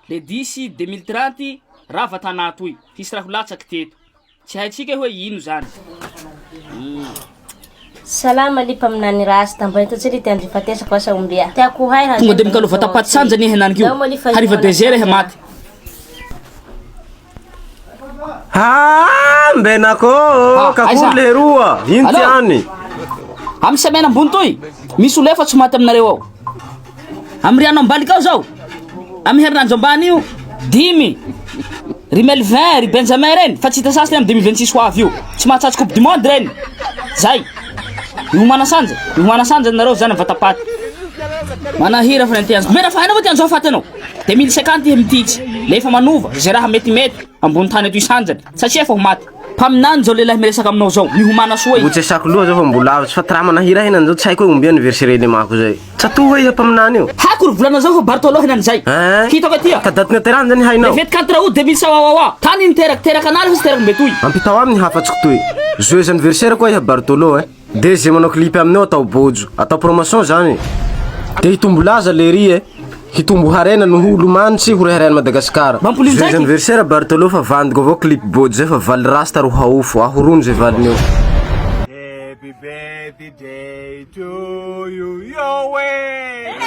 le 10 2030 raha vatana toy hisy raha ho latsaky teto tsy haitsika hoe ino zany. Salama lipa aminani rasta mba itatsiri ty andry fatesako asa ombia tiako hay tonga de mikalova tapaty sanjany iha henany kio hariva désert iha maty. Mbenako kakolo leroa ino tiany amy semaine ambony toy misy olo efa tsy maty aminareo ao amy riano ambaliky ao zao amy herinandro ambany io 10 rimel 20 ry benjamin reny fa tsy hita sasy amy 2026 ho avy io tsy mahatratsy coupe du monde reny zay ihomana sanja nareo zany vatapaty manahira fa nantianzo mena fa hainao va tianzo afatanao 2050 iha mititsy lefa manova zay raha mety ambony tany ato isanjany satria efa ho maty paminany zao lehilahy miresaka aminao zao mihomana soa mbo tsy asako loha zao fa mbola lavitsy fa tra manahira henany zao tsy haiko hoe omby anniversaire le mako zay tsatoa hoe iha paminany io haiko ry volana zao fa Bartolo henany zay hitako atia ka date naterany zany hainao le 24 août 2000 tany niteraka anary fa tsy teraka mbetoy ampitao aminy hafatsiko toy joyeux anniversaire koa iha Bartolo de zay manao clip aminao atao bojo atao promotion zany de hitombo laza le ry hitombo harena no holo manitsy ho reharena Madagasikara. Joyeux anniversaire Bartolo fa vandiko avao clip bojo zay fa valy rasta ro haofo ahorono zay valiny eo. Happy birthday to you, yo way.